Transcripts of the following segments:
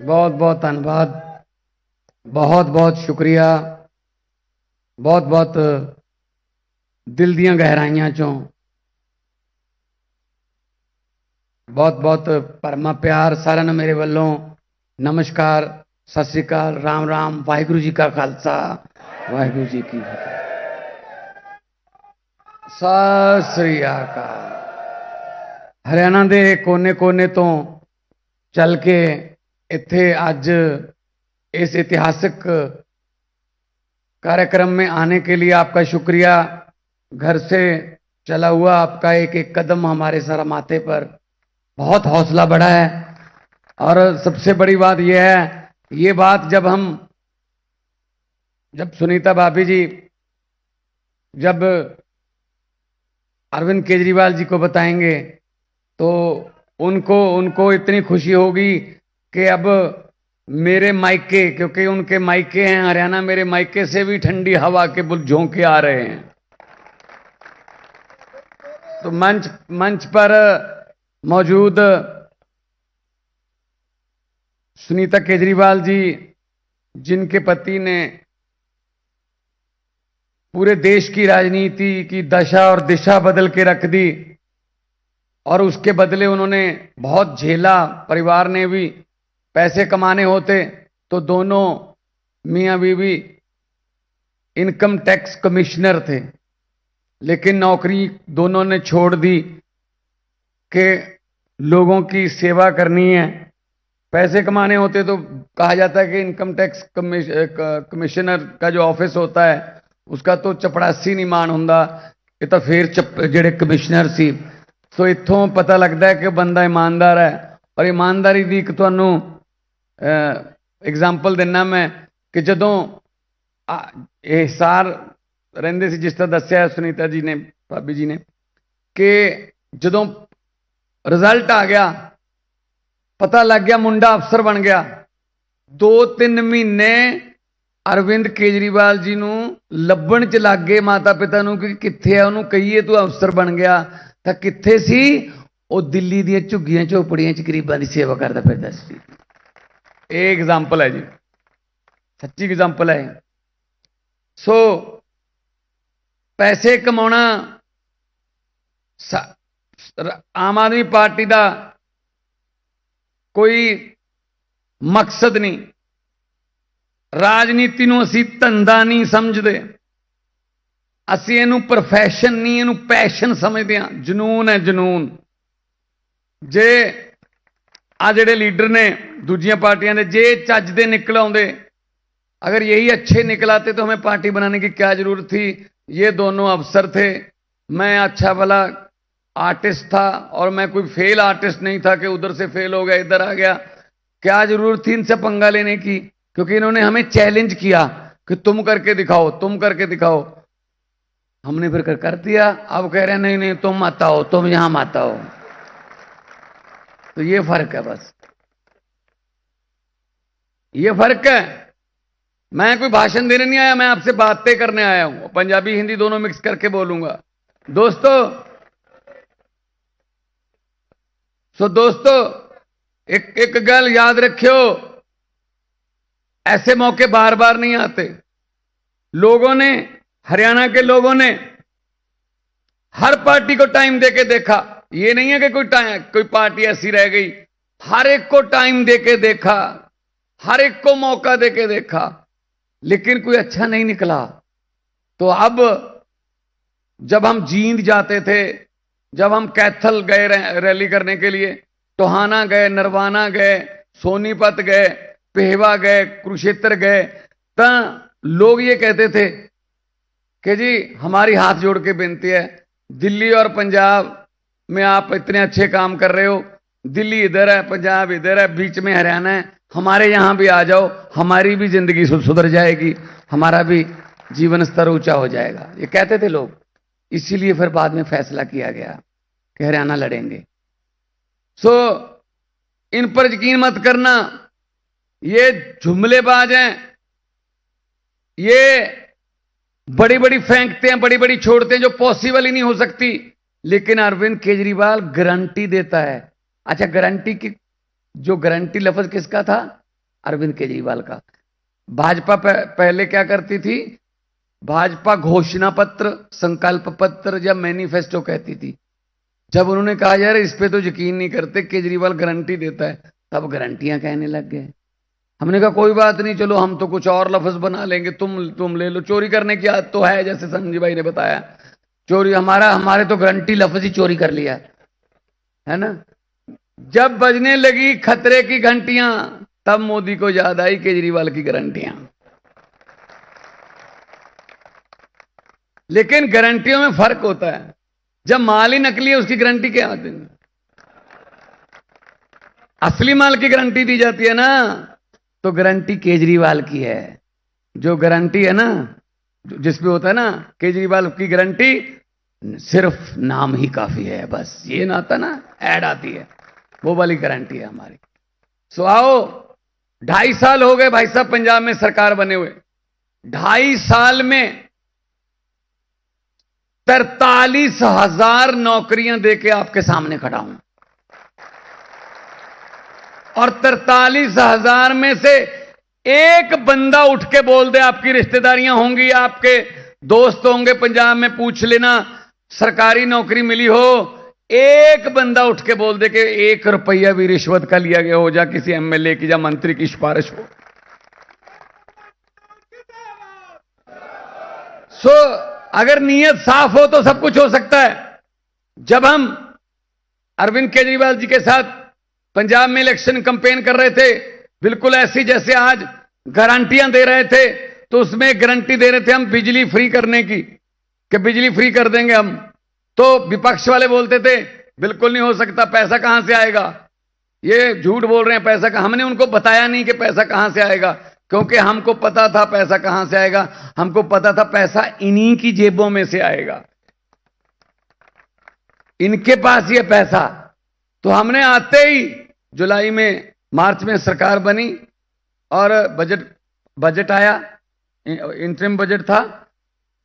बहुत बहुत धन्यवाद। बहुत बहुत शुक्रिया। बहुत बहुत दिल दियां गहराइयां चों बहुत बहुत परमा प्यार साਰਿਆਂ ਨੂੰ ਮੇਰੇ ਵੱਲੋਂ नमस्कार, सत श्री अकाल, राम राम, वाहिगुरु जी का खालसा, वाहिगुरु जी की फतेह। सत श्री अकाल। हरियाणा के कोने कोने तो चल के इत्थे अज इस ऐतिहासिक कार्यक्रम में आने के लिए आपका शुक्रिया। घर से चला हुआ आपका एक एक कदम हमारे सर माथे पर बहुत हौसला बढ़ा है। और सबसे बड़ी बात यह है, ये बात जब सुनीता भाभी जी जब अरविंद केजरीवाल जी को बताएंगे तो उनको इतनी खुशी होगी कि अब मेरे मायके, क्योंकि उनके मायके हैं हरियाणा, मेरे मायके से भी ठंडी हवा के बुल झोंके आ रहे हैं। तो मंच पर मौजूद सुनीता केजरीवाल जी, जिनके पति ने पूरे देश की राजनीति की दशा और दिशा बदल के रख दी और उसके बदले उन्होंने बहुत झेला। परिवार ने भी पैसे कमाने होते तो दोनों मियां बीवी इनकम टैक्स कमिश्नर थे, लेकिन नौकरी दोनों ने छोड़ दी कि लोगों की सेवा करनी है। पैसे कमाने होते तो कहा जाता है कि इनकम टैक्स कमिश्नर का जो ऑफिस होता है उसका तो चपड़ासी नहीं मान हुंदा, ये तो फिर जेड़े कमिश्नर सी। सो इत्थों पता लगता है कि बंदा ईमानदार है। और ईमानदारी की एक तुहानू एग्जाम्पल देना मैं कि जदों हिसार रहिंदे सी, जिस तरह दस्सिया सुनीता जी ने, भाभी जी ने, कि जदों रिजल्ट आ गया, पता लग गया मुंडा अफसर बन गया, 2-3 महीने अरविंद केजरीवाल जी नू लभण च लग गए माता पिता नू कि कित्थे है, उन्होंने कहीए तू अफसर बन गया, तो कित्थे सी वो दिल्ली दी झुग्गियां झोपड़ियां च गरीबां दी सेवा करता फिरदा सी। ये एग्जाम्पल है जी, सच्ची एग्जाम्पल है। सो पैसे कमाना आम आदमी पार्टी का कोई मकसद नहीं। राजनीति नूं असीं धंधा नहीं समझते, असीं इहनूं प्रोफैशन नहीं, इहनूं पैशन समझते हैं। जनून है जनून। जे आ जिहड़े लीडर ने दूजियां पार्टियां दे, जे चज दे निकल आउंदे, अगर यही अच्छे निकल आते तो हमें पार्टी बनाने की क्या जरूरत थी। ये दोनों अफसर थे, मैं अच्छा भला आर्टिस्ट था और मैं कोई फेल आर्टिस्ट नहीं था कि उधर से फेल हो गया इधर आ गया। क्या जरूरत थी इनसे पंगा लेने की, क्योंकि इन्होंने हमें चैलेंज किया कि तुम करके दिखाओ, तुम करके दिखाओ। हमने फिर कर दिया। अब कह रहे हैं नहीं नहीं तुम मत आओ, तुम यहां मत आओ। तो ये फर्क है, बस ये फर्क है। मैं कोई भाषण देने नहीं आया, मैं आपसे बातें करने आया हूं। पंजाबी हिंदी दोनों मिक्स करके बोलूंगा। दोस्तों एक गल याद रखियो, ऐसे मौके बार बार नहीं आते। लोगों ने, हरियाणा के लोगों ने हर पार्टी को टाइम देके देखा। ये नहीं है कि कोई पार्टी ऐसी रह गई, हर एक को टाइम देके देखा, हर एक को मौका देके देखा, लेकिन कोई अच्छा नहीं निकला। तो अब जब हम जींद जाते थे, जब हम कैथल गए रैली करने के लिए, टोहाना गए, नरवाना गए, सोनीपत गए, पेहवा गए, कुरुक्षेत्र गए, तो लोग ये कहते थे कि जी हमारी हाथ जोड़ के विनती है, दिल्ली और पंजाब में आप इतने अच्छे काम कर रहे हो, दिल्ली इधर है, पंजाब इधर है, बीच में हरियाणा है, हमारे यहां भी आ जाओ, हमारी भी जिंदगी सुधर जाएगी, हमारा भी जीवन स्तर ऊंचा हो जाएगा। ये कहते थे लोग। इसीलिए फिर बाद में फैसला किया गया कि हरियाणा लड़ेंगे। सो इन पर यकीन मत करना, ये जुमलेबाज हैं, ये बड़ी बड़ी फेंकते हैं, बड़ी बड़ी छोड़ते हैं जो पॉसिबल ही नहीं हो सकती। लेकिन अरविंद केजरीवाल गारंटी देता है। अच्छा, गारंटी की जो गारंटी लफ्ज किसका था? अरविंद केजरीवाल का। भाजपा पहले क्या करती थी, भाजपा घोषणा पत्र, संकल्प पत्र या मैनिफेस्टो कहती थी। जब उन्होंने कहा यार इस पे तो यकीन नहीं करते, केजरीवाल गारंटी देता है, तब गारंटियां कहने लग गए। हमने कहा कोई बात नहीं, चलो हम तो कुछ और लफ्ज बना लेंगे, तुम ले लो। चोरी करने की आदत तो है, जैसे संजय भाई ने बताया, चोरी हमारे तो गारंटी लफ्ज ही चोरी कर लिया है ना। जब बजने लगी खतरे की घंटियां, तब मोदी को याद आई केजरीवाल की गारंटियां। लेकिन गारंटियों में फर्क होता है, जब माल ही नकली है उसकी गारंटी क्या होती है? असली माल की गारंटी दी जाती है ना, तो गारंटी केजरीवाल की है। जो गारंटी है ना, जिसमें होता है ना केजरीवाल की गारंटी, सिर्फ नाम ही काफी है, बस ये ना आता ना, ऐड आती है, वो वाली गारंटी है हमारी। सो आओ, 2.5 साल हो गए भाई साहब पंजाब में सरकार बने हुए। 2.5 साल में 43,000 नौकरियां देके आपके सामने खड़ा हूं, और 43,000 में से एक बंदा उठ के बोल दे, आपकी रिश्तेदारियां होंगी, आपके दोस्त होंगे पंजाब में, पूछ लेना सरकारी नौकरी मिली हो, एक बंदा उठ के बोल दे कि 1 रुपया भी रिश्वत का लिया गया हो, जा किसी एमएलए की या मंत्री की सिफारिश हो। सो अगर नीयत साफ हो तो सब कुछ हो सकता है। जब हम अरविंद केजरीवाल जी के साथ पंजाब में इलेक्शन कैंपेन कर रहे थे, बिल्कुल ऐसी जैसे आज गारंटियां दे रहे थे, तो उसमें गारंटी दे रहे थे हम बिजली फ्री करने की, कि बिजली फ्री कर देंगे हम। तो विपक्ष वाले बोलते थे बिल्कुल नहीं हो सकता, पैसा कहां से आएगा, ये झूठ बोल रहे हैं, पैसा कहां। हमने उनको बताया नहीं कि पैसा कहां से आएगा, क्योंकि हमको पता था पैसा कहां से आएगा। हमको पता था पैसा इन्हीं की जेबों में से आएगा, इनके पास ये पैसा। तो हमने आते ही जुलाई में, मार्च में सरकार बनी और बजट आया, इंटरिम बजट था।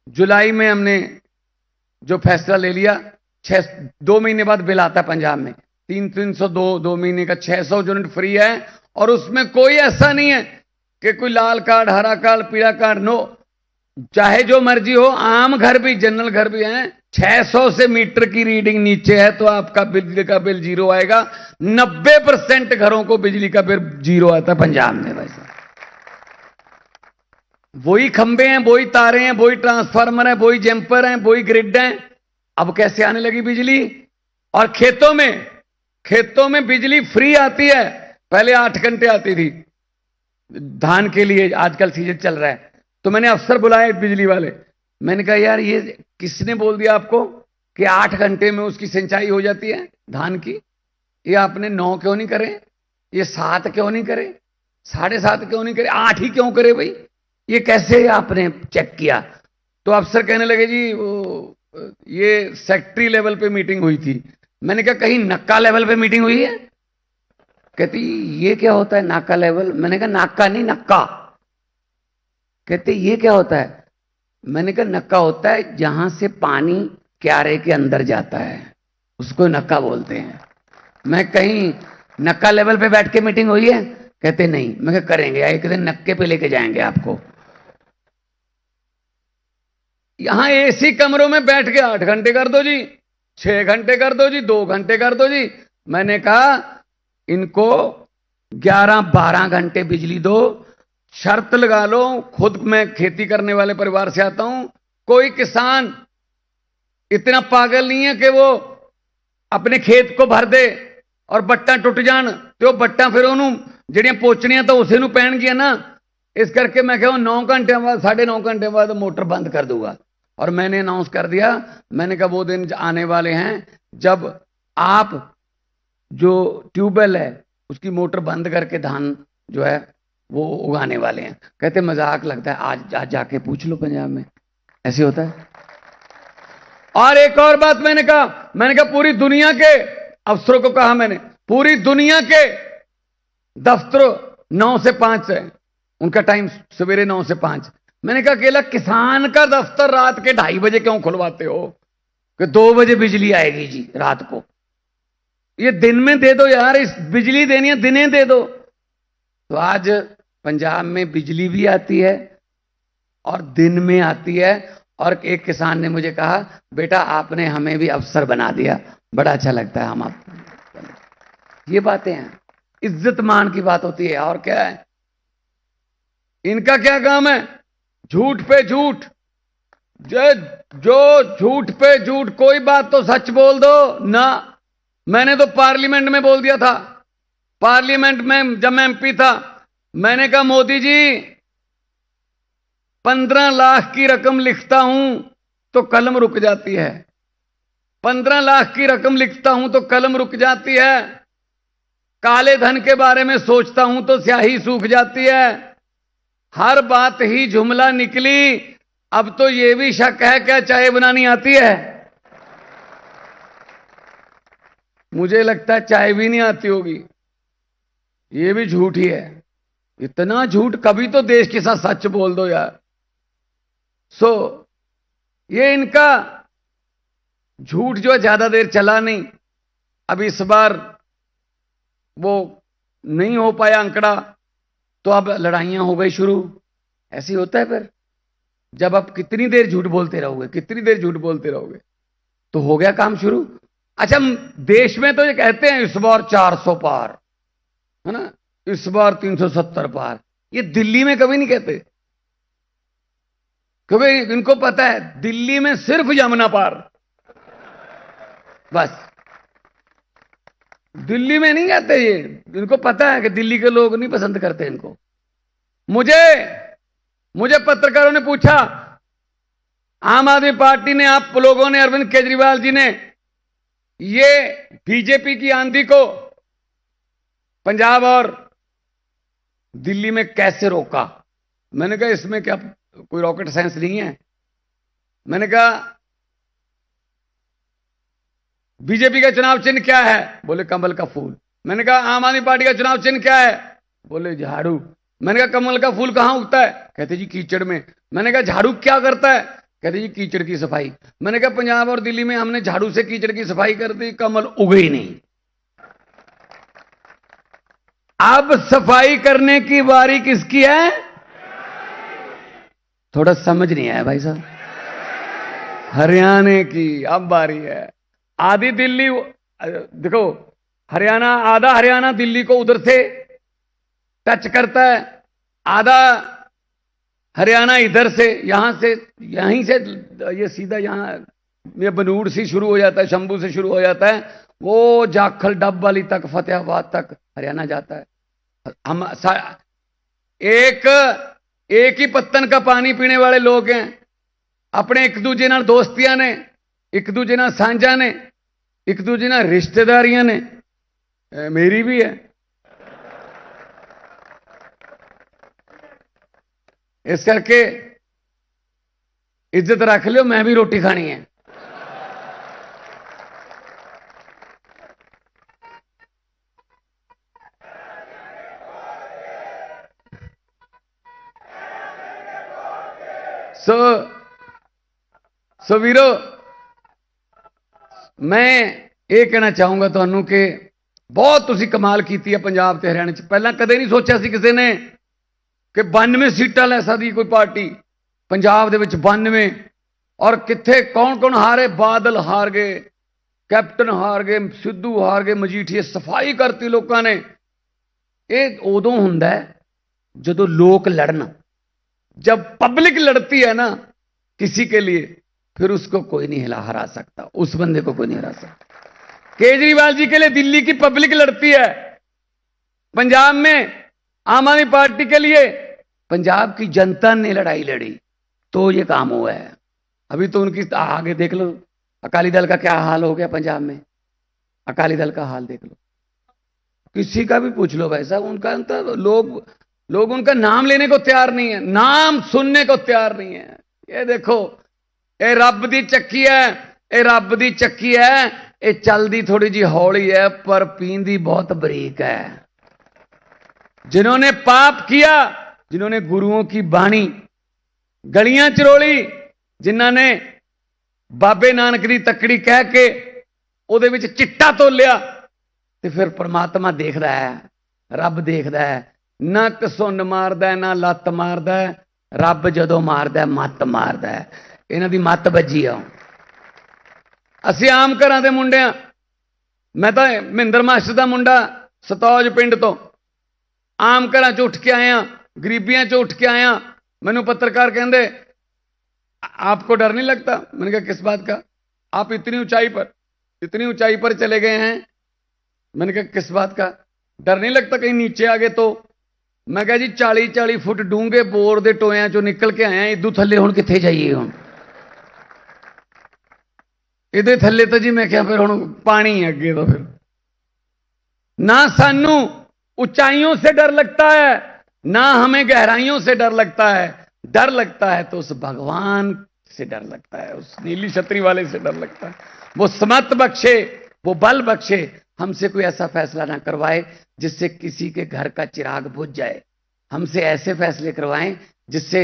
जुलाई में हमने जो फैसला ले लिया, 2 महीने बाद बिल आता है पंजाब में, 302 महीने का 600 यूनिट फ्री है। और उसमें कोई ऐसा नहीं है कि कोई लाल कार्ड, हरा कार्ड, पीला कार्ड, नो, चाहे जो मर्जी हो। आम घर भी, जनरल घर भी हैं, 600 से मीटर की रीडिंग नीचे है तो आपका बिजली का बिल 0 आएगा। 90% घरों को बिजली का बिल 0 आता है पंजाब में। वैसे वही खंबे हैं, वही तारे हैं, वही ट्रांसफार्मर है, वही जंपर हैं, वही ग्रिड हैं। अब कैसे आने लगी बिजली? और खेतों में बिजली फ्री आती है। पहले 8 घंटे आती थी धान के लिए, आजकल सीजन चल रहा है। तो मैंने अफसर बुलाए बिजली वाले, मैंने कहा यार ये किसने बोल दिया आपको कि 8 घंटे में उसकी सिंचाई हो जाती है धान की? ये आपने 9 क्यों नहीं करे, ये 7 क्यों नहीं करे, 7.5 क्यों नहीं करे, 8 ही क्यों करे भाई? ये कैसे आपने चेक किया? तो अफसर कहने लगे जी वो ये सेक्रेटरी लेवल पे मीटिंग हुई थी। मैंने कहा कहीं नक्का लेवल पे मीटिंग हुई है? कहती ये क्या होता है नाका लेवल? मैंने कहा नाका नहीं, नक्का। कहते ये क्या होता है? मैंने कहा नक्का होता है जहां से पानी क्यारे के अंदर जाता है, उसको नक्का बोलते हैं। मैं कहीं नक्का लेवल पे बैठ के मीटिंग हुई है? कहते नहीं। मैं कहा करेंगे, एक दिन नक्के पे लेके जाएंगे आपको। यहां एसी कमरों में बैठ के 8 घंटे कर दो जी, 6 घंटे कर दो जी, 2 घंटे कर दो जी। मैंने कहा इनको 11-12 घंटे बिजली दो, शर्त लगा लो। खुद मैं खेती करने वाले परिवार से आता हूं, कोई किसान इतना पागल नहीं है कि वो अपने खेत को भर दे और बट्टा टुट जान तो बट्टा फिर उन्होंने ਜਿਹੜੀਆਂ ਪੋਚਣੀਆਂ ਤਾਂ ਉਸੇ ਨੂੰ ਪੈਣਗੀਆਂ ना। इस करके मैं कहा 9 घंटे बाद, 9.5 घंटे बाद मोटर बंद कर दूंगा। और मैंने अनाउंस कर दिया, मैंने कहा वो दिन आने वाले हैं जब आप जो ट्यूबवेल है उसकी मोटर बंद करके धान जो है वो उगाने वाले हैं। कहते मजाक लगता है, आज जाके पूछ लो पंजाब में ऐसे होता है। और एक और बात मैंने कहा पूरी दुनिया के अफसरों को कहा, मैंने पूरी दुनिया के दफ्तरों 9 से 5 है उनका टाइम, सवेरे 9 से 5। मैंने कहा अकेला किसान का दफ्तर रात के 2:30 बजे क्यों खुलवाते हो? कि 2 बजे बिजली आएगी जी रात को। ये दिन में दे दो यार, इस बिजली देनी है दिने दे दो। तो आज पंजाब में बिजली भी आती है और दिन में आती है। और एक किसान ने मुझे कहा, बेटा आपने हमें भी अफसर बना दिया, बड़ा अच्छा लगता है हम आप। ये बातें हैं, इज्जत मान की बात होती है। और क्या है, इनका क्या काम है? झूठ पे झूठ, जो झूठ पे झूठ। कोई बात तो सच बोल दो ना। मैंने तो पार्लियामेंट में बोल दिया था, पार्लियामेंट में जब मैं एमपी था, मैंने कहा मोदी जी 15 लाख की रकम लिखता हूं तो कलम रुक जाती है, 15 लाख की रकम लिखता हूं तो कलम रुक जाती है, काले धन के बारे में सोचता हूं तो स्याही सूख जाती है। हर बात ही जुमला निकली। अब तो यह भी शक है क्या चाय बनानी आती है? मुझे लगता है चाय भी नहीं आती होगी। यह भी झूठ ही है। इतना झूठ, कभी तो देश के साथ सच बोल दो यार। ये इनका झूठ जो है ज्यादा देर चला नहीं। अब इस बार वो नहीं हो पाया आंकड़ा, तो अब लड़ाइयां हो गई शुरू। ऐसे ही होता है फिर, जब आप कितनी देर झूठ बोलते रहोगे, कितनी देर झूठ बोलते रहोगे, तो हो गया काम शुरू। अच्छा, देश में तो ये कहते हैं इस बार 400 पार है ना, इस बार 370 पार। ये दिल्ली में कभी नहीं कहते, क्योंकि इनको पता है दिल्ली में सिर्फ यमुना पार, बस। दिल्ली में नहीं कहते ये, इनको पता है कि दिल्ली के लोग नहीं पसंद करते इनको। मुझे पत्रकारों ने पूछा, आम आदमी पार्टी ने, आप लोगों ने, अरविंद केजरीवाल जी ने ये बीजेपी की आंधी को पंजाब और दिल्ली में कैसे रोका? मैंने कहा इसमें क्या कोई रॉकेट साइंस नहीं है। मैंने कहा बीजेपी का चुनाव चिन्ह क्या है? बोले कमल का फूल। मैंने कहा आम आदमी पार्टी का चुनाव चिन्ह क्या है? बोले झाड़ू। मैंने कहा कमल का फूल कहां उगता है? कहते जी कीचड़ में। मैंने कहा झाड़ू क्या करता है? कहते जी कीचड़ की सफाई। मैंने कहा पंजाब और दिल्ली में हमने झाड़ू से कीचड़ की सफाई कर दी, कमल उगे ही नहीं। अब सफाई करने की बारी किसकी है? थोड़ा समझ नहीं आया भाई साहब। हरियाणा की अब बारी है। आधी दिल्ली, देखो हरियाणा, आधा हरियाणा दिल्ली को उधर से टच करता है, आधा हरियाणा इधर से, यहां से, यहीं से ये सीधा यहां ये बनूड़ से शुरू हो जाता है, शंभू से शुरू हो जाता है, वो जाखल डब वाली तक, फतेहाबाद तक हरियाणा जाता है। हम एक ही पत्तन का पानी पीने वाले लोग हैं। अपने एक दूजे नाल दोस्तियां ने, एक दूजे नाल सांझा ने, एक दूजे नाल रिश्तेदारियां ने, मेरी भी है। इस करके इज्जत रख लो, मैं भी रोटी खानी है। सो वीरो, मैं ये कहना चाहूंगा तुहानू कि बहुत तुसी कमाल की है पंजाब ते हरियाणा च। पहला कदे नहीं सोचा सी किसी ने कि 92 सीटां लै सकदी कोई पार्टी पंजाब दे विच, 92। और किथे कौन कौन हारे? बादल हार गए, कैप्टन हार गए, सिद्धू हार गए, मजीठिए सफाई करती लोगों ने। ये उदों हुंदा है जदों लोग लड़न। जब पब्लिक लड़ती है ना किसी के लिए, फिर उसको कोई नहीं हरा सकता, उस बंदे को कोई नहीं हरा सकता। केजरीवाल जी के लिए दिल्ली की पब्लिक लड़ती है, पंजाब में आम आदमी पार्टी के लिए पंजाब की जनता ने लड़ाई लड़ी, तो ये काम हुआ है। अभी तो उनकी आगे देख लो, अकाली दल का क्या हाल हो गया पंजाब में। अकाली दल का हाल देख लो, किसी का भी पूछ लो भाई साहब, उनका तो लोग उनका नाम लेने को तैयार नहीं है, नाम सुनने को तैयार नहीं है। ये देखो, ये रब दी चक्की है, ये रब दी चक्की है। ये चलदी थोड़ी जी हौली है, पर पींदी बहुत बरीक है। जिन्होंने पाप किया, जिन्होंने गुरुओं की बाणी गलियां चरोली, जिन्होंने बाबे नानक दी तकड़ी कह के ਉਹਦੇ ਵਿੱਚ चिट्टा तोलिया, तो फिर परमात्मा देखता है, रब देखता है नक सुन मारदा ना लत्त मारदा, रब जदों मारदा मत मारदा। इन्हां दी मत बजी आ। असीं आम घरां दे मुंडे आ। मैं तो महिंदर मास्टर का मुंडा सतौज पिंड तो आम घर च उठ के आया, गरीबियां च उठ के आया। मैनू पत्रकार कहते आपको डर नहीं लगता? मैंने कहा किस बात का? आप इतनी ऊंचाई पर चले गए हैं। मैंने कहा किस बात का डर नहीं लगता कहीं नीचे आ गए तो? मैं कहा जी 40-40 फुट डूंगे बोर के टोया चो निकल के आया, इदू थले हुण कित्थे जाइए? हुण इहदे थले तो जी मैं क्या फिर हुण पानी है अगे। तो फिर ना सानू ऊंचाइयों से डर लगता है, ना हमें गहराइयों से डर लगता है। डर लगता है तो उस भगवान से डर लगता है, उस नीली छतरी वाले से डर लगता है। वो समत बख्शे, वो बल बख्शे, हमसे कोई ऐसा फैसला ना करवाए जिससे किसी के घर का चिराग बुझ जाए। हमसे ऐसे फैसले करवाएं जिससे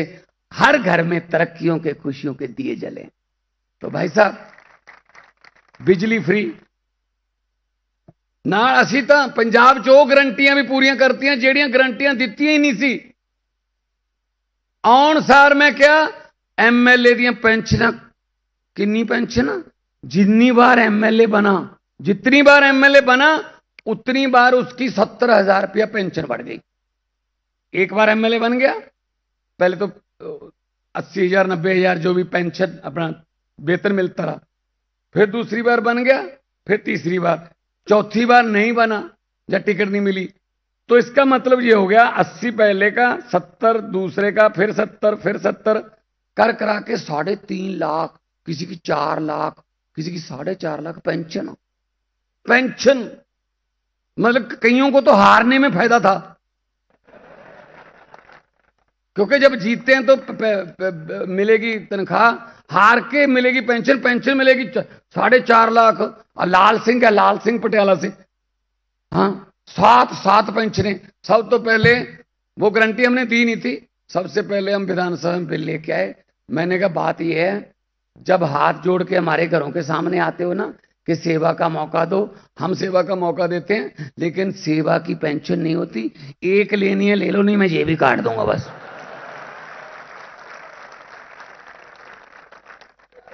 हर घर में तरक्कियों के, खुशियों के दिए जलें। तो भाई साहब बिजली फ्री ना, असी तो पंजाब च वो गारंटियां भी पूरियां करती ਜਿਹੜੀਆਂ गारंटियां दित्तियां ही नहीं सी। आउण सार मैं क्या एमएलए दी पेंशन, किन्नी पेंशन? जितनी बार एमएलए बना, जितनी बार एमएलए बना उतनी बार उसकी 70,000 रुपया पेंशन बढ़ गई। एक बार एमएलए बन गया, पहले तो 80,000 90,000 जो भी पेंशन अपना वेतन मिलता रहा। फिर दूसरी बार बन गया, फिर तीसरी बार, चौथी बार नहीं बना या टिकट नहीं मिली तो इसका मतलब ये हो गया 80 पहले का, 70 दूसरे का, फिर 70, फिर 70 कर करा के 3.5 लाख, किसी की 4 लाख, किसी की 4.5 लाख पेंशन। पेंशन मतलब कईयों को तो हारने में फायदा था, क्योंकि जब जीतते हैं तो मिलेगी तनख्वाह, हार के मिलेगी पेंशन। पेंशन मिलेगी 4.5 लाख। और लाल सिंह है, लाल सिंह पटियाला से, हाँ 7 पेंशनें। सब तो पहले वो गारंटी हमने दी नहीं थी, सबसे पहले हम विधानसभा में बिल लेके आए। मैंने कहा बात यह है, जब हाथ जोड़ के हमारे घरों के सामने आते हो ना कि सेवा का मौका दो, हम सेवा का मौका देते हैं, लेकिन सेवा की पेंशन नहीं होती। एक लेनी है ले लो, नहीं मैं ये भी काट दूंगा बस,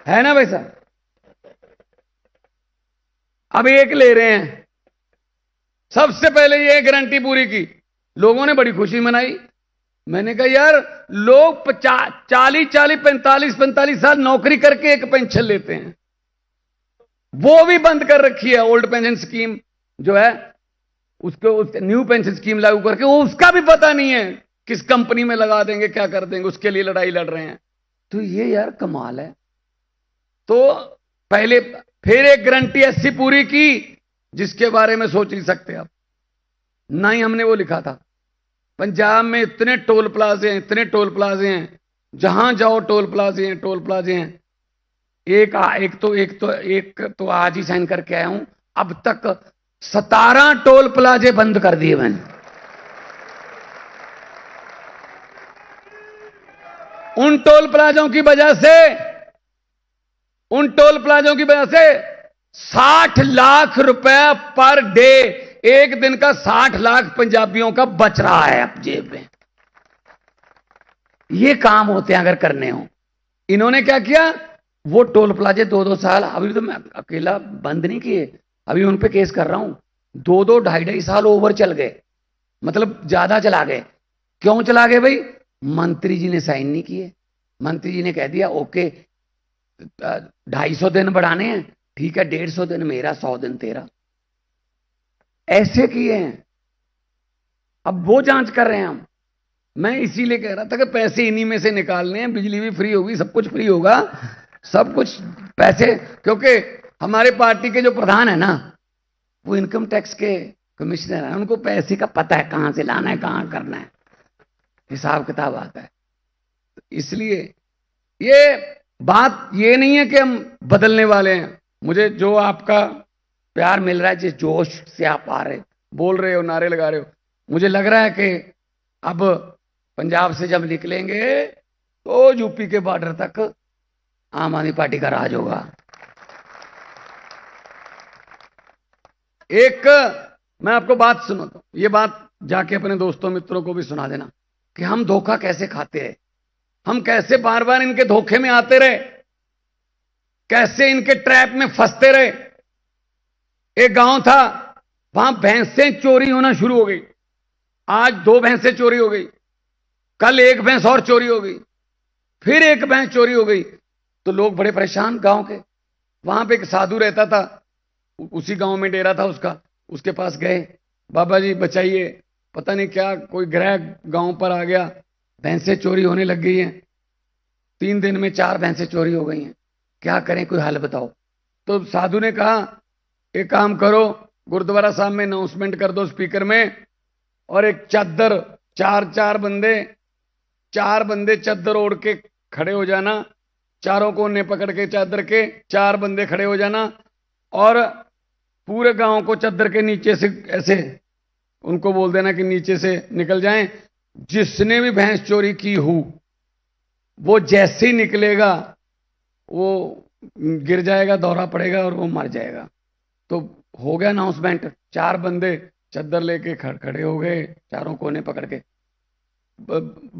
है ना भाई साहब? अब एक ले रहे हैं। सबसे पहले ये गारंटी पूरी की, लोगों ने बड़ी खुशी मनाई। मैंने कहा यार लोग 40-40 45-45 साल नौकरी करके एक पेंशन लेते हैं, वो भी बंद कर रखी है। ओल्ड पेंशन स्कीम जो है उसको, उस न्यू पेंशन स्कीम लागू करके, वो उसका भी पता नहीं है किस कंपनी में लगा देंगे, क्या कर देंगे, उसके लिए लड़ाई लड़ रहे हैं। तो ये यार कमाल है। तो पहले फिर एक गारंटी ऐसी पूरी की जिसके बारे में सोच नहीं सकते आप। ना ही हमने वो लिखा था। पंजाब में इतने टोल प्लाजे हैं, इतने टोल प्लाजे हैं, जहां जाओ टोल प्लाजे हैं, टोल प्लाजे हैं। एक तो आज ही साइन करके आया हूं, अब तक 17 टोल प्लाजे बंद कर दिए मैंने। उन टोल प्लाजों की वजह से 60 लाख रुपए पर डे, एक दिन का 60 लाख पंजाबियों का बच रहा है अब जेब में। ये काम होते हैं अगर करने हो। इन्होंने क्या किया, वो टोल प्लाजे 2-2 साल, अभी तो मैं अकेला बंद नहीं किए, अभी उन पे केस कर रहा हूं। 2-2 2.5 साल ओवर चल गए, मतलब ज्यादा चला गए। क्यों चला गए भाई? मंत्री जी ने साइन नहीं किए। मंत्री जी ने कह दिया ओके 250 दिन बढ़ाने हैं, ठीक है 150 दिन मेरा, 100 दिन तेरा। ऐसे किए हैं। अब वो जांच कर रहे हैं हम। मैं इसीलिए कह रहा था कि पैसे इन्हीं में से निकालने हैं, बिजली भी फ्री होगी, सब कुछ फ्री होगा, सब कुछ पैसे। क्योंकि हमारे पार्टी के जो प्रधान है ना, वो इनकम टैक्स के कमिश्नर है, उनको पैसे का पता है, कहां से लाना है, कहां करना है, हिसाब किताब आता है। इसलिए ये बात ये नहीं है कि हम बदलने वाले हैं। मुझे जो आपका प्यार मिल रहा है, जिस जोश से आप आ रहे, बोल रहे हो, नारे लगा रहे हो, मुझे लग रहा है कि अब पंजाब से जब निकलेंगे तो यूपी के बॉर्डर तक आम आदमी पार्टी का राज होगा। एक मैं आपको बात सुनाता हूं, ये बात जाके अपने दोस्तों मित्रों को भी सुना देना कि हम धोखा कैसे खाते रहे, हम कैसे बार बार इनके धोखे में आते रहे, कैसे इनके ट्रैप में फंसते रहे। एक गांव था, वहां भैंसें चोरी होना शुरू हो गई। आज 2 भैंसें चोरी हो गई, कल 1 भैंस और चोरी हो गई, फिर 1 भैंस चोरी हो गई। तो लोग बड़े परेशान गांव के। वहां पे एक साधु रहता था, उसी गांव में डेरा था उसका। उसके पास गए, बाबा जी बचाइए, पता नहीं क्या कोई ग्रह गांव पर आ गया, भैंसें चोरी होने लग गई हैं। 3 दिन में 4 भैंसें चोरी हो गई हैं, क्या करें, कोई हल बताओ। तो साधु ने कहा एक काम करो, गुरुद्वारा साहब में अनाउंसमेंट कर दो स्पीकर में, और एक चादर, 4 बंदे चादर ओढ़ के खड़े हो जाना, चारों कोने पकड़ के चादर के 4 बंदे खड़े हो जाना, और पूरे गांव को चादर के नीचे से ऐसे उनको बोल देना कि नीचे से निकल जाएं। जिसने भी भैंस चोरी की हो वो जैसे ही निकलेगा वो गिर जाएगा, दौरा पड़ेगा और वो मर जाएगा। तो हो गया अनाउंसमेंट, 4 बंदे चादर लेके खड़े हो गए, चारों कोने पकड़ के।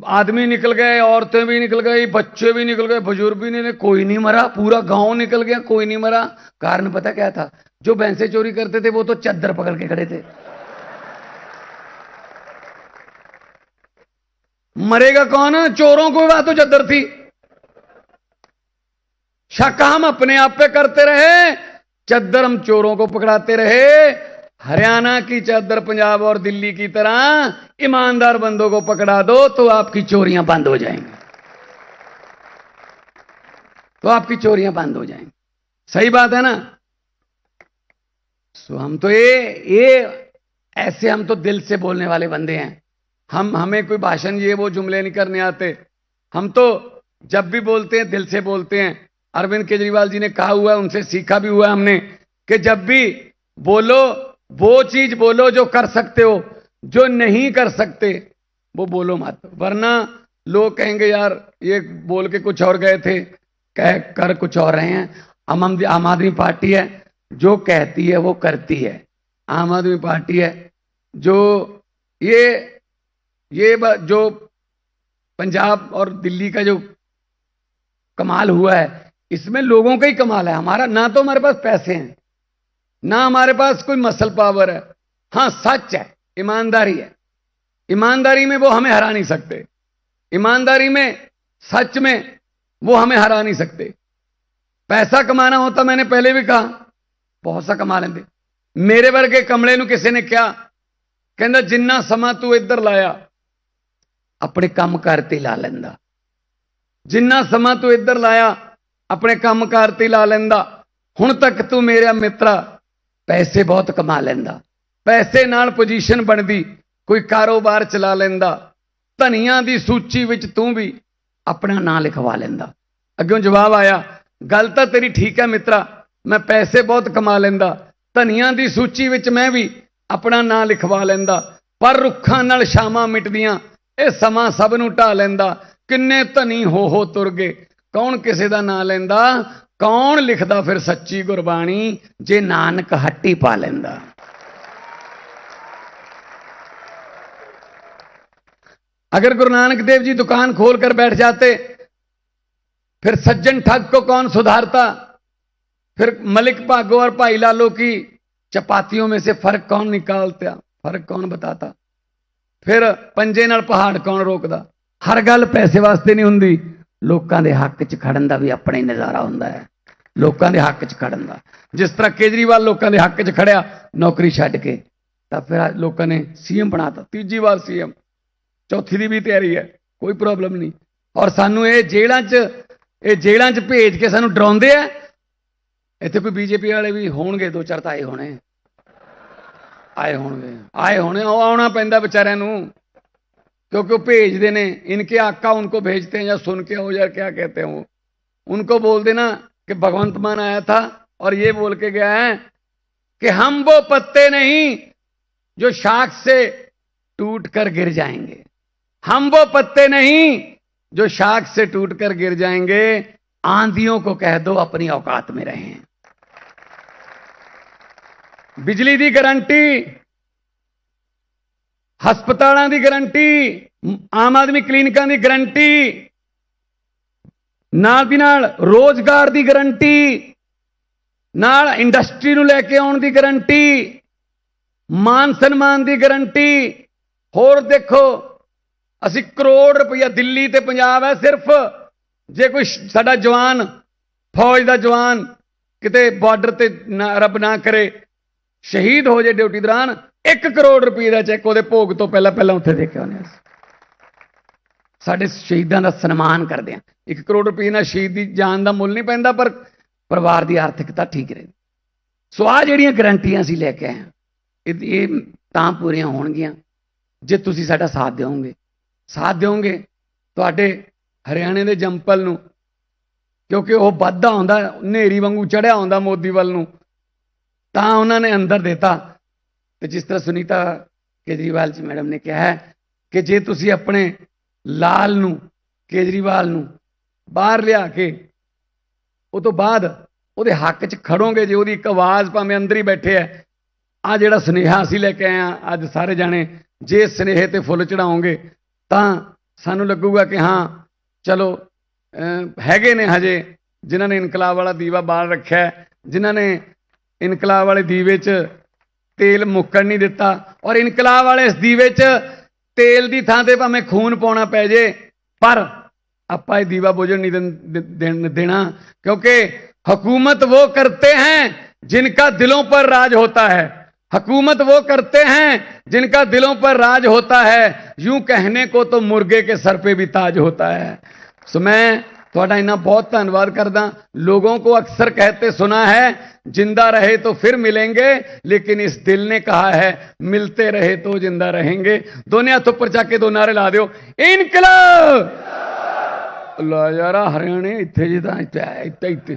आदमी निकल गए, औरतें भी निकल गई, बच्चे भी निकल गए, बुजुर्ग भी नहीं, कोई नहीं मरा। पूरा गांव निकल गया, कोई नहीं मरा। कारण पता क्या था? जो भैंसे चोरी करते थे वो तो चादर पकड़ के खड़े थे। मरेगा कौन? चोरों को बात तो चादर थी। शक हम अपने आप पे करते रहे, चादर हम चोरों को पकड़ाते रहे। हरियाणा की चादर पंजाब और दिल्ली की तरह ईमानदार बंदों को पकड़ा दो तो आपकी चोरियां बंद हो जाएंगी, तो आपकी चोरियां बंद हो जाएंगी। सही बात है ना? सो हम तो ये ऐसे हम तो दिल से बोलने वाले बंदे हैं। हमें कोई भाषण ये वो जुमले नहीं करने आते। हम तो जब भी बोलते हैं दिल से बोलते हैं। अरविंद केजरीवाल जी ने कहा हुआ है, उनसे सीखा भी हुआ है हमने, कि जब भी बोलो वो चीज बोलो जो कर सकते हो, जो नहीं कर सकते वो बोलो मत, वरना लोग कहेंगे यार ये बोल के कुछ और गए थे, कह कर कुछ और रहे हैं। आम आदमी पार्टी है, जो कहती है वो करती है। आम आदमी पार्टी है जो ये जो पंजाब और दिल्ली का जो कमाल हुआ है, इसमें लोगों का ही कमाल है। हमारा ना तो हमारे पास पैसे हैं, ना हमारे पास कोई मसल पावर है। हां सच है, ईमानदारी है। ईमानदारी में वो हमें हरा नहीं सकते। ईमानदारी में, सच में वो हमें हरा नहीं सकते। पैसा कमाना होता, मैंने पहले भी कहा, बहुत सा कमा लेंगे। मेरे वर्गे कमले ਨੂੰ किसी ने क्या कहना, जिन्ना समा तू इधर लाया अपने काम करते ला लेंदा, जिन्ना समा तू इधर लाया अपने काम करते ला लेंदा। हुण तक तू मेरा मित्रा पैसे बहुत कमा लेंदा, पैसे नाल पोजीशन बनदी, कोई कारोबार चला लेंदा, धनिया दी सूची विच तू भी अपना नाम लिखवा लेंदा। अग्यों जवाब आया, गल तां तेरी ठीक है मित्रा, मैं पैसे बहुत कमा लेंदा, धनिया दी सूची विच मैं भी अपना नाम लिखवा लेंदा, पर रुखां नाल छावां मिटदियां ਇਹ ਸਮਾਂ ਸਭ ਨੂੰ ਢਾ ਲੈਂਦਾ। ਕਿੰਨੇ ਧਨੀ ਹੋ ਤੁਰ ਗਏ, ਕੌਣ ਕਿਸੇ ਦਾ ਨਾਂ ਲੈਂਦਾ, ਕੌਣ ਲਿਖਦਾ ਫਿਰ ਸੱਚੀ ਗੁਰਬਾਣੀ, ਜੇ ਨਾਨਕ ਹੱਟੀ ਪਾ ਲੈਂਦਾ। अगर गुरु नानक देव जी दुकान खोलकर बैठ जाते, फिर सज्जन ठग को कौन सुधारता, फिर मलिक भागो और भाई लालो की चपातियों में से फर्क कौन निकालता, फर्क कौन बताता, फिर पंजे नाल पहाड़ कौन रोकदा। हर गल पैसे वास्ते नहीं हुंदी, लोकां दे हक च खड़न दा भी अपना ही नज़ारा हुंदा है। लोकां दे हक च खड़न दा, जिस तरह केजरीवाल लोकां दे हक च खड़िया नौकरी छड्ड के, तां फिर लोकां ने सीएम बनाता, तीजी बार सीएम, चौथी दी भी तैयारी है, कोई प्रॉब्लम नहीं। और सानू ये जेलां च भेज के सानू डराउंदे आ। इत्थे कोई बीजेपी वाले भी होणगे, 2-4 ताए होणे, आए होने आना पैंदा बेचारियां नूं, क्योंकि वो भेजते ने, इनके आका उनको भेजते हैं, या सुन के हो, या क्या कहते हैं वो, उनको बोल देना कि भगवंत मान आया था और ये बोल के गया है कि हम वो पत्ते नहीं जो शाख से टूट कर गिर जाएंगे, हम वो पत्ते नहीं जो शाख से टूट कर गिर जाएंगे। आंधियों को कह दो अपनी औकात में रहें। बिजली दी गारंटी ਹਸਪਤਾਲਾਂ ਦੀ ਗਰੰਟੀ, ਆਮ ਆਦਮੀ ਕਲੀਨਿਕਾਂ ਦੀ ਗਰੰਟੀ, ਨਾਲ ਦੀ ਨਾਲ ਰੋਜ਼ਗਾਰ ਦੀ ਗਰੰਟੀ, ਨਾਲ ਇੰਡਸਟਰੀ ਨੂੰ ਲੈ ਕੇ ਆਉਣ ਦੀ ਗਰੰਟੀ, ਮਾਨ ਸਨਮਾਨ ਦੀ ਗਰੰਟੀ। ਹੋਰ ਦੇਖੋ, ਅਸੀਂ ਕਰੋੜ ਰੁਪਈਆ, ਦਿੱਲੀ ਤੇ ਪੰਜਾਬ ਹੈ ਸਿਰਫ, ਜੇ ਕੋਈ ਸਾਡਾ ਜਵਾਨ, ਫੌਜ ਦਾ ਜਵਾਨ ਕਿਤੇ ਬਾਰਡਰ ਤੇ ਰੱਬ ਨਾ ਕਰੇ ਸ਼ਹੀਦ ਹੋ ਜੇ ਡਿਊਟੀ ਦੌਰਾਨ, 1 ਕਰੋੜ ਰੁਪਏ ਦਾ ਚੈੱਕ ਉਹਦੇ ਭੋਗ ਤੋਂ ਪਹਿਲਾਂ ਉੱਥੇ ਦੇ ਕੇ ਆਉਂਦੇ ਹਾਂ। ਸਾਡੇ ਸ਼ਹੀਦਾਂ ਦਾ ਸਨਮਾਨ ਕਰਦੇ ਹਾਂ। 1 ਕਰੋੜ ਰੁਪਏ ਨਾਲ ਸ਼ਹੀਦ ਦੀ ਜਾਨ ਦਾ ਮੁੱਲ ਨਹੀਂ ਪੈਂਦਾ, ਪਰ ਪਰਿਵਾਰ ਦੀ ਆਰਥਿਕਤਾ ਠੀਕ ਰਹੇ। ਸੋ ਆਹ ਜਿਹੜੀਆਂ ਗਰੰਟੀਆਂ ਅਸੀਂ ਲੈ ਕੇ ਆਏ ਹਾਂ, ਇਹ ਤਾਂ ਪੂਰੀਆਂ ਹੋਣਗੀਆਂ ਜੇ ਤੁਸੀਂ ਸਾਡਾ ਸਾਥ ਦਿਓਗੇ। ਤੁਹਾਡੇ ਹਰਿਆਣੇ ਦੇ ਜੰਪਲ ਨੂੰ, ਕਿਉਂਕਿ ਉਹ ਵੱਧਦਾ ਹੁੰਦਾ, ਹਨੇਰੀ ਵਾਂਗੂ ਚੜਿਆ ਹੁੰਦਾ ਮੋਦੀ ਵੱਲ ਨੂੰ, ਤਾਂ ਉਹਨਾਂ ਨੇ ਅੰਦਰ ਦਿੱਤਾ। ਤੇ ਜਿਸ ਤਰ੍ਹਾਂ ਸੁਨੀਤਾ ਕੇਜਰੀਵਾਲ ਜੀ ਮੈਡਮ ਨੇ ਕਿਹਾ ਕਿ ਜੇ ਤੁਸੀਂ ਆਪਣੇ ਲਾਲ ਨੂੰ, ਕੇਜਰੀਵਾਲ ਨੂੰ ਬਾਹਰ ਲਿਆ ਕੇ ਉਹ ਤੋਂ ਬਾਅਦ ਉਹਦੇ ਹੱਕ 'ਚ ਖੜੋਗੇ, ਜੇ ਉਹਦੀ ਇੱਕ ਆਵਾਜ਼ ਭਾਵੇਂ ਅੰਦਰ ਹੀ ਬੈਠੇ ਹੈ, ਆ ਜਿਹੜਾ ਸੁਨੇਹਾ ਅਸੀਂ ਲੈ ਕੇ ਆਏ ਹਾਂ ਅੱਜ ਸਾਰੇ ਜਾਣੇ, ਜੇ ਸੁਨੇਹੇ ਤੇ ਫੁੱਲ ਚੜਾਓਗੇ ਤਾਂ ਸਾਨੂੰ ਲੱਗੂਗਾ ਕਿ ਹਾਂ ਚਲੋ ਹੈਗੇ ਨੇ ਹਜੇ ਜਿਨ੍ਹਾਂ ਨੇ ਇਨਕਲਾਬ ਵਾਲਾ ਦੀਵਾ ਬਾਲ ਰੱਖਿਆ, ਜਿਨ੍ਹਾਂ ਨੇ ਇਨਕਲਾਬ ਵਾਲੇ ਦੀਵੇ 'ਚ ਤੇਲ ਮੁੱਕਣ ਨਹੀਂ ਦਿੱਤਾ। ਔਰ ਇਨਕਲਾਬ ਵਾਲੇ ਇਸ ਦੀਵੇ 'ਚ ਤੇਲ ਦੀ ਥਾਂ ਤੇ ਭਾਵੇਂ ਖੂਨ ਪਾਉਣਾ ਪੈ ਜੇ, ਪਰ ਆਪਾਂ ਇਹ ਦੀਵਾ ਬੁਝਣ नहीं देना, क्योंकि हुकूमत वो करते हैं जिनका दिलों पर राज होता है। हुकूमत वो करते हैं जिनका दिलों पर राज होता है। यूं कहने को तो मुर्गे के सर पे भी ताज होता है। सो मैं थोड़ा इन्ना बहुत धन्यवाद करदा। लोगों को अक्सर कहते सुना है, जिंदा रहे तो फिर मिलेंगे, लेकिन इस दिल ने कहा है मिलते रहे तो जिंदा रहेंगे। दोनों हाथ ऊपर जाके दो नारे ला दो, इनकलाब। ला यारा हरियाणे इत्थे जी तां इत्थे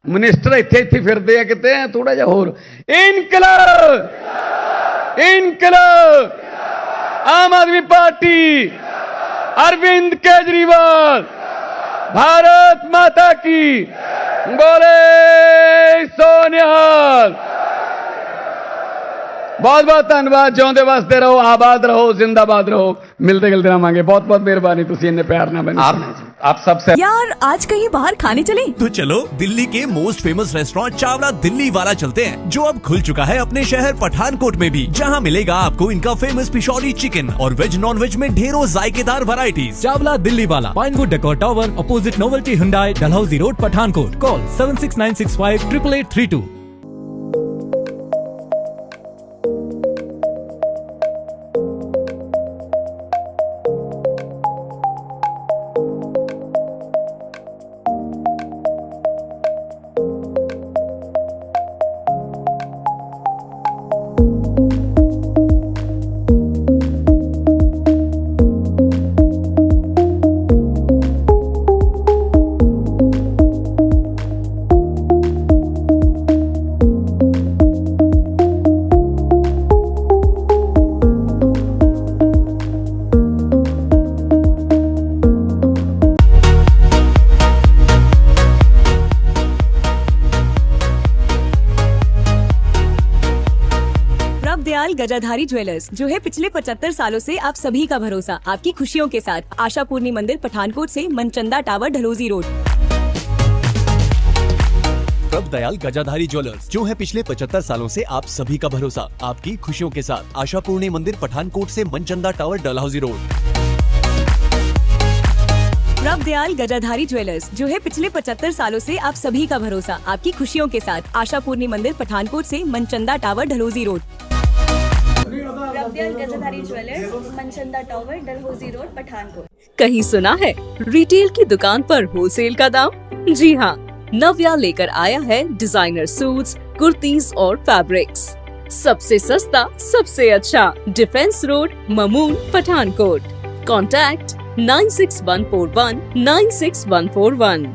मिनिस्टर इत्थे फिरदे आ किते थोड़ा जिहा होर, इनकलाब इनकलाब। आम आदमी पार्टी, अरविंद केजरीवाल, भारत माता की बोले सोनिहाल। बहुत बहुत धन्यवाद। जिਉਂਦੇ वसदे रहो, आबाद रहो, जिंदाबाद रहो। मिलते गिलते रहांगे। बहुत बहुत मेहरबानी, तुसीं इन्ने प्यार नाल मैनूं आप सबसे। यार आज कहीं बाहर खाने चले? तो चलो दिल्ली के most famous restaurant Chawla Delhi वाला चलते हैं, जो अब खुल चुका है अपने शहर पठानकोट में भी, जहां मिलेगा आपको इनका फेमस पिशौरी चिकन और वेज नॉन वेज में ढेरों जायकेदार वैरायटीज। चावला दिल्ली वाला, pinewood decor tower, opposite Novelty Hyundai, Dalhousie road, Pathankot. Call 769658 88832। Dayal Gajadhari jewellers, जो है पिछले 75 सालों से आप सभी का भरोसा, आपकी खुशियों के साथ। आशा पूर्णी मंदिर पठानकोट से Manchanda tower Dalhousie road. Prabh Dayal Gajadhari jewellers, जो है पिछले 75 सालों से आप सभी का भरोसा, आपकी खुशियों के साथ। आशा पूर्णी मंदिर पठानकोट से Manchanda tower Dalhousie road. Prabh Dayal Gajadhari jewellers, जो है पिछले 75 सालों से आप सभी का भरोसा, आपकी खुशियों के साथ। आशा पूर्णी मंदिर पठानकोट से Manchanda tower Dalhousie road. Prabh Dayal Gajadhari jewellers, Manchanda tower, Dalhousie road, Pathankot. कहीं सुना है रिटेल की दुकान पर होलसेल का दाम? जी हाँ, नव्या लेकर आया है डिजाइनर सूट्स, कुर्तीज और फैब्रिक्स। सबसे सस्ता, सबसे अच्छा। Defence road, Mamun, Pathankot. Contact 96141 96141।